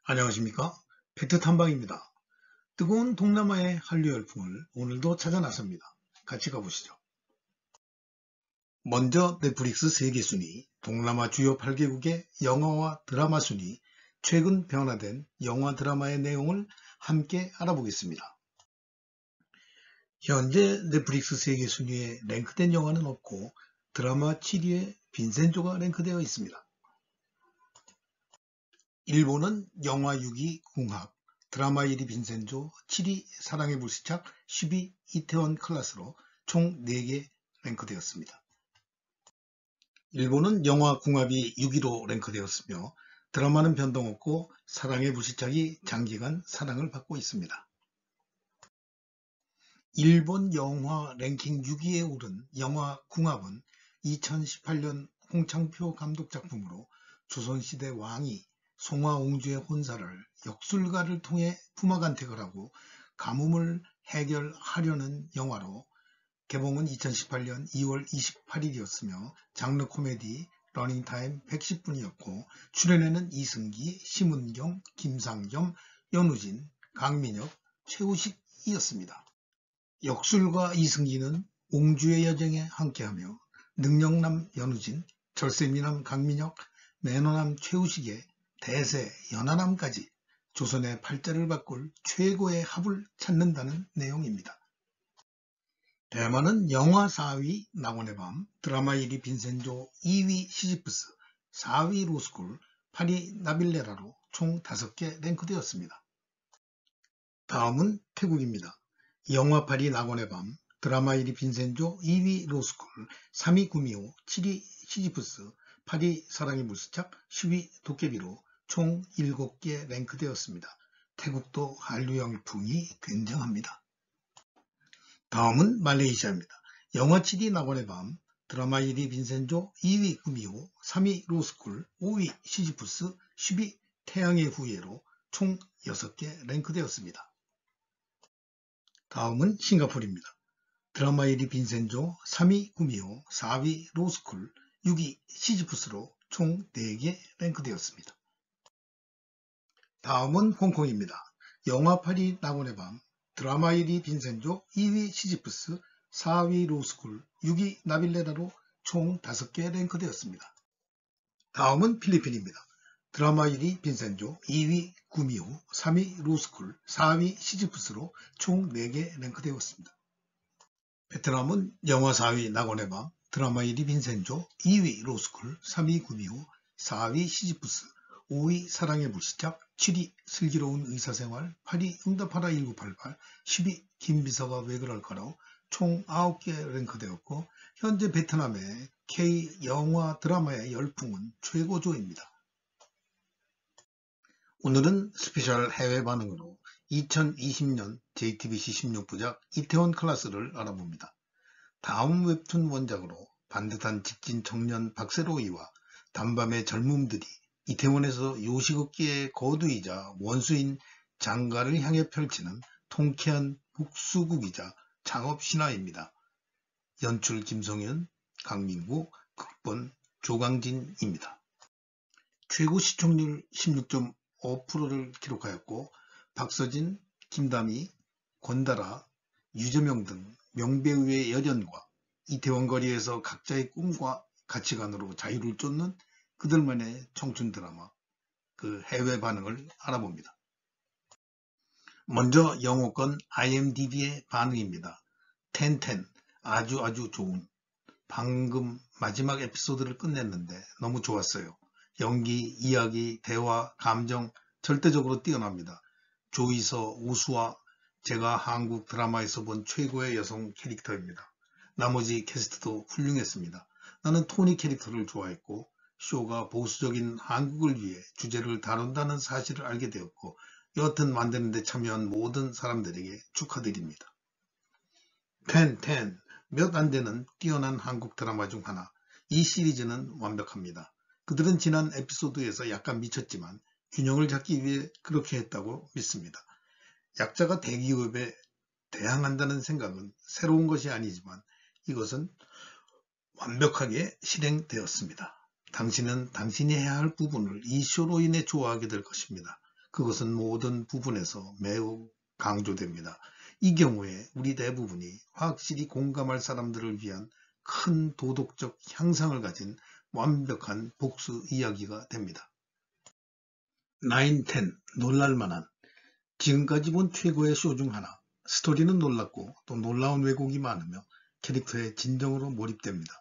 안녕하십니까? 팩트탐방입니다. 뜨거운 동남아의 한류 열풍을 오늘도 찾아 나섭니다. 같이 가보시죠. 먼저 넷플릭스 세계 순위, 동남아 주요 8개국의 영화와 드라마 순위, 최근 변화된 영화 드라마의 내용을 함께 알아보겠습니다. 현재 넷플릭스 세계 순위에 랭크된 영화는 없고 드라마 7위에 빈센조가 랭크되어 있습니다. 일본은 영화 6위 궁합, 드라마 1위 빈센조, 7위 사랑의 불시착, 10위 이태원 클라스로 총 4개 랭크되었습니다. 일본은 영화 궁합이 6위로 랭크되었으며 드라마는 변동없고 사랑의 불시착이 장기간 사랑을 받고 있습니다. 일본 영화 랭킹 6위에 오른 영화 궁합은 2018년 홍창표 감독 작품으로 조선시대 왕이 송화옹주의 혼사를 역술가를 통해 품어간택을 하고 가뭄을 해결하려는 영화로 개봉은 2018년 2월 28일이었으며 장르 코미디 러닝타임 110분이었고 출연에는 이승기, 심은경, 김상겸, 연우진, 강민혁, 최우식이었습니다. 역술가 이승기는 옹주의 여정에 함께하며 능력남 연우진, 절세미남 강민혁, 매너남 최우식의 대세 연하남까지 조선의 팔자를 바꿀 최고의 합을 찾는다는 내용입니다. 대만은 영화 4위 낙원의 밤, 드라마 1위 빈센조, 2위 시지프스, 4위 로스쿨, 8위 나빌레라로 총 5개 랭크되었습니다. 다음은 태국입니다. 영화 8위 낙원의 밤, 드라마 1위 빈센조, 2위 로스쿨, 3위 구미호, 7위 시지프스, 8위 사랑의 불시착, 10위 도깨비로 총 7개 랭크되었습니다. 태국도 한류 열풍이 굉장합니다. 다음은 말레이시아입니다. 영화 7위 낙원의 밤, 드라마 1위 빈센조, 2위 구미호, 3위 로스쿨, 5위 시지프스, 10위 태양의 후예로 총 6개 랭크되었습니다. 다음은 싱가포르입니다. 드라마 1위 빈센조, 3위 구미호, 4위 로스쿨, 6위 시지프스로 총 4개 랭크되었습니다. 다음은 홍콩입니다. 영화 8위 낙원의 밤, 드라마 1위 빈센조, 2위 시지프스, 4위 로스쿨, 6위 나빌레라로 총 5개 랭크되었습니다. 다음은 필리핀입니다. 드라마 1위 빈센조, 2위 구미호, 3위 로스쿨, 4위 시지프스로 총 4개 랭크되었습니다. 베트남은 영화 4위 낙원의 밤, 드라마 1위 빈센조, 2위 로스쿨, 3위 구미호, 4위 시지프스, 5위 사랑의 불시착, 7위 슬기로운 의사생활, 8위 응답하라 1988, 10위 김비서가 왜 그럴까로 총 9개 랭크되었고 현재 베트남의 K 영화 드라마의 열풍은 최고조입니다. 오늘은 스페셜 해외 반응으로 2020년 JTBC 16부작 이태원 클라스를 알아봅니다. 다음 웹툰 원작으로 반듯한 직진 청년 박세로이와 단밤의 젊음들이 이태원에서 요식업계의 거두이자 원수인 장가를 향해 펼치는 통쾌한 복수극이자 창업신화입니다. 연출 김성현, 강민구, 극본 조강진입니다. 최고 시청률 16.5%를 기록하였고 박서진, 김다미, 권다라, 유재명 등 명배우의 열연과 이태원 거리에서 각자의 꿈과 가치관으로 자유를 쫓는 그들만의 청춘 드라마, 그 해외 반응을 알아봅니다. 먼저 영어권 IMDb의 반응입니다. 10 아주 좋은. 방금 마지막 에피소드를 끝냈는데 너무 좋았어요. 연기, 이야기, 대화, 감정 절대적으로 뛰어납니다. 조이서, 우수아, 제가 한국 드라마에서 본 최고의 여성 캐릭터입니다. 나머지 캐스트도 훌륭했습니다. 나는 토니 캐릭터를 좋아했고 쇼가 보수적인 한국을 위해 주제를 다룬다는 사실을 알게 되었고 여하튼 만드는 데 참여한 모든 사람들에게 축하드립니다. 10 몇 안 되는 뛰어난 한국 드라마 중 하나. 이 시리즈는 완벽합니다. 그들은 지난 에피소드에서 약간 미쳤지만 균형을 잡기 위해 그렇게 했다고 믿습니다. 약자가 대기업에 대항한다는 생각은 새로운 것이 아니지만 이것은 완벽하게 실행되었습니다. 당신은 당신이 해야 할 부분을 이 쇼로 인해 좋아하게 될 것입니다. 그것은 모든 부분에서 매우 강조됩니다. 이 경우에 우리 대부분이 확실히 공감할 사람들을 위한 큰 도덕적 향상을 가진 완벽한 복수 이야기가 됩니다. 9, 10 놀랄만한 지금까지 본 최고의 쇼 중 하나. 스토리는 놀랍고 또 놀라운 왜곡이 많으며 캐릭터에 진정으로 몰입됩니다.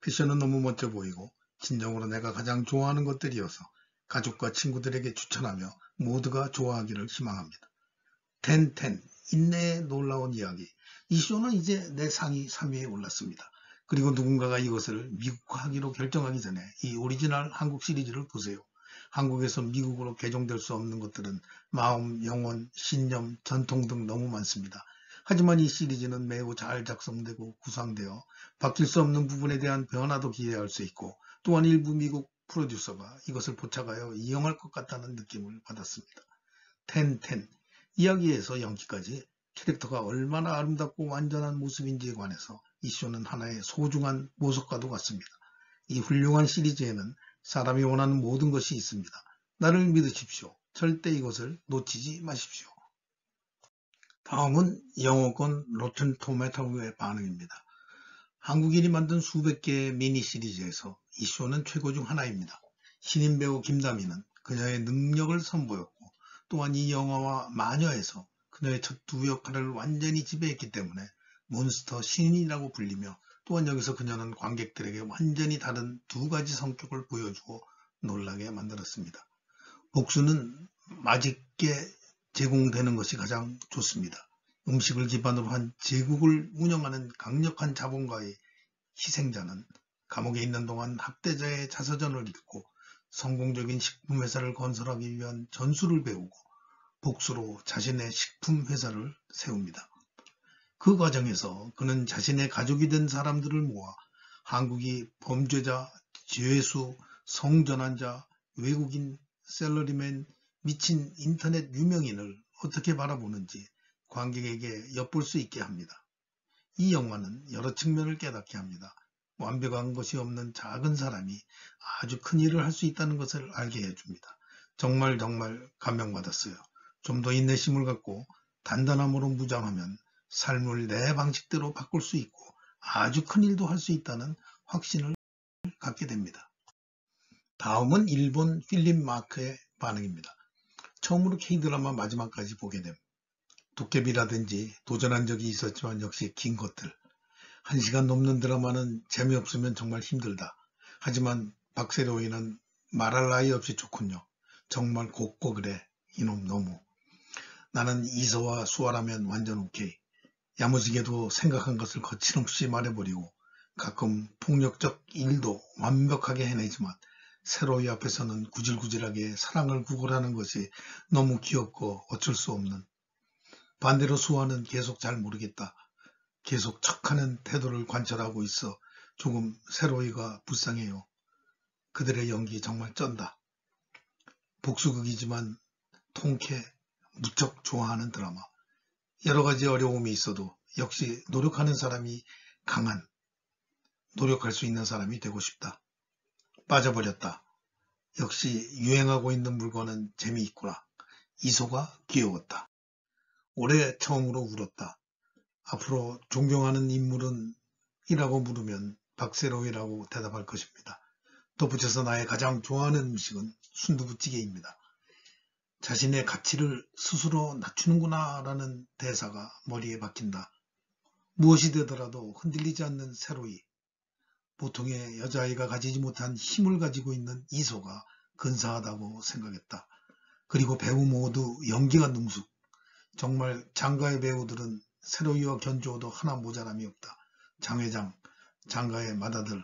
패션은 너무 멋져 보이고 진정으로 내가 가장 좋아하는 것들이어서 가족과 친구들에게 추천하며 모두가 좋아하기를 희망합니다. 10, 10 인내의 놀라운 이야기. 이 쇼는 이제 내 상위 3위에 올랐습니다. 그리고 누군가가 이것을 미국화하기로 결정하기 전에 이 오리지널 한국 시리즈를 보세요. 한국에서 미국으로 개종될 수 없는 것들은 마음, 영혼, 신념, 전통 등 너무 많습니다. 하지만 이 시리즈는 매우 잘 작성되고 구상되어 바뀔 수 없는 부분에 대한 변화도 기대할 수 있고 또한 일부 미국 프로듀서가 이것을 포착하여 이용할 것 같다는 느낌을 받았습니다. 10, 10 이야기에서 연기까지 캐릭터가 얼마나 아름답고 완전한 모습인지에 관해서 이 쇼는 하나의 소중한 보석과도 같습니다. 이 훌륭한 시리즈에는 사람이 원하는 모든 것이 있습니다. 나를 믿으십시오. 절대 이것을 놓치지 마십시오. 다음은 영어권 로튼 토마토의 반응입니다. 한국인이 만든 수백 개의 미니 시리즈에서 이 쇼는 최고 중 하나입니다. 신인 배우 김다미는 그녀의 능력을 선보였고 또한 이 영화와 마녀에서 그녀의 첫 두 역할을 완전히 지배했기 때문에 몬스터 신인이라고 불리며 또한 여기서 그녀는 관객들에게 완전히 다른 두 가지 성격을 보여주고 놀라게 만들었습니다. 복수는 맛있게 제공되는 것이 가장 좋습니다. 음식을 기반으로 한 제국을 운영하는 강력한 자본가의 희생자는 감옥에 있는 동안 학대자의 자서전을 읽고 성공적인 식품회사를 건설하기 위한 전술을 배우고 복수로 자신의 식품회사를 세웁니다. 그 과정에서 그는 자신의 가족이 된 사람들을 모아 한국이 범죄자, 죄수, 성전환자, 외국인, 샐러리맨, 미친 인터넷 유명인을 어떻게 바라보는지 관객에게 엿볼 수 있게 합니다. 이 영화는 여러 측면을 깨닫게 합니다. 완벽한 것이 없는 작은 사람이 아주 큰 일을 할 수 있다는 것을 알게 해줍니다. 정말 감명받았어요. 좀 더 인내심을 갖고 단단함으로 무장하면 삶을 내 방식대로 바꿀 수 있고 아주 큰 일도 할 수 있다는 확신을 갖게 됩니다. 다음은 일본 필립 마크의 반응입니다. 처음으로 K드라마 마지막까지 보게 됨. 도깨비라든지 도전한 적이 있었지만 역시 긴 것들. 1시간 넘는 드라마는 재미없으면 정말 힘들다. 하지만 박세로이는 말할 나위 없이 좋군요. 정말 곱고 그래. 이놈 너무. 나는 이서와 수아라면 완전 오케이. 야무지게도 생각한 것을 거침없이 말해버리고 가끔 폭력적 일도 완벽하게 해내지만 세로이 앞에서는 구질구질하게 사랑을 구걸하는 것이 너무 귀엽고 어쩔 수 없는. 반대로 수아는 계속 잘 모르겠다. 계속 척하는 태도를 관찰하고 있어 조금 세로이가 불쌍해요. 그들의 연기 정말 쩐다. 복수극이지만 통쾌 무척 좋아하는 드라마. 여러 가지 어려움이 있어도 역시 노력하는 사람이 강한, 노력할 수 있는 사람이 되고 싶다. 빠져버렸다. 역시 유행하고 있는 물건은 재미있구나. 이소가 귀여웠다. 올해 처음으로 울었다. 앞으로 존경하는 인물은 이라고 물으면 박세로이라고 대답할 것입니다. 덧붙여서 나의 가장 좋아하는 음식은 순두부찌개입니다. 자신의 가치를 스스로 낮추는구나 라는 대사가 머리에 박힌다. 무엇이 되더라도 흔들리지 않는 세로이. 보통의 여자아이가 가지지 못한 힘을 가지고 있는 이소가 근사하다고 생각했다. 그리고 배우 모두 연기가 능숙. 정말 장가의 배우들은 세로이와 견주어도 하나 모자람이 없다. 장회장, 장가의 맏아들.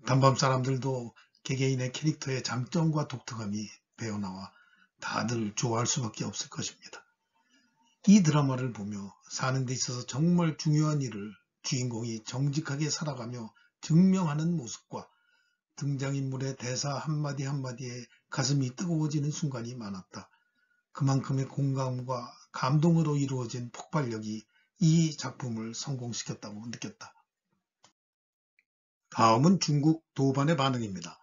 단밤 사람들도 개개인의 캐릭터의 장점과 독특함이 배어나와 다들 좋아할 수밖에 없을 것입니다. 이 드라마를 보며 사는 데 있어서 정말 중요한 일을 주인공이 정직하게 살아가며 증명하는 모습과 등장인물의 대사 한마디 한마디에 가슴이 뜨거워지는 순간이 많았다. 그만큼의 공감과 감동으로 이루어진 폭발력이 이 작품을 성공시켰다고 느꼈다. 다음은 중국 도반의 반응입니다.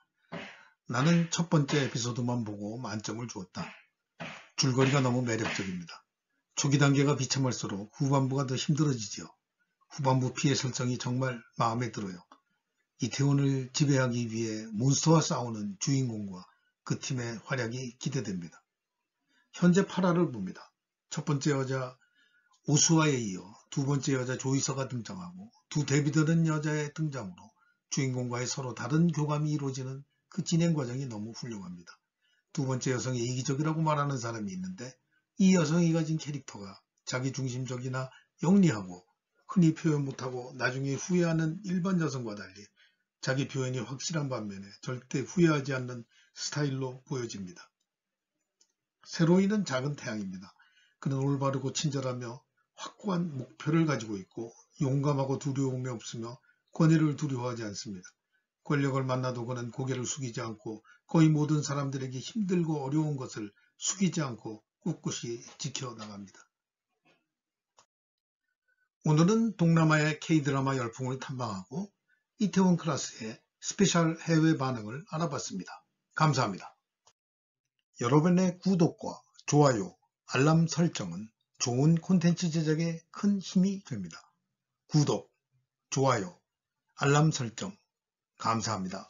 나는 첫 번째 에피소드만 보고 만점을 주었다. 줄거리가 너무 매력적입니다. 초기 단계가 비참할수록 후반부가 더 힘들어지죠. 후반부 피해 설정이 정말 마음에 들어요. 이태원을 지배하기 위해 몬스터와 싸우는 주인공과 그 팀의 활약이 기대됩니다. 현재 8화를 봅니다. 첫 번째 여자 오수아에 이어 두 번째 여자 조이서가 등장하고 두 데뷔되는 여자의 등장으로 주인공과의 서로 다른 교감이 이루어지는 그 진행 과정이 너무 훌륭합니다. 두 번째 여성이 이기적이라고 말하는 사람이 있는데 이 여성이 가진 캐릭터가 자기중심적이나 영리하고 흔히 표현 못하고 나중에 후회하는 일반 여성과 달리 자기 표현이 확실한 반면에 절대 후회하지 않는 스타일로 보여집니다. 세로이는 작은 태양입니다. 그는 올바르고 친절하며 확고한 목표를 가지고 있고 용감하고 두려움이 없으며 권위를 두려워하지 않습니다. 권력을 만나도 그는 고개를 숙이지 않고 거의 모든 사람들에게 힘들고 어려운 것을 숙이지 않고 꿋꿋이 지켜나갑니다. 오늘은 동남아의 K-드라마 열풍을 탐방하고 이태원 클라스의 스페셜 해외 반응을 알아봤습니다. 감사합니다. 여러분의 구독과 좋아요, 알람 설정은 좋은 콘텐츠 제작에 큰 힘이 됩니다. 구독, 좋아요, 알람 설정 감사합니다.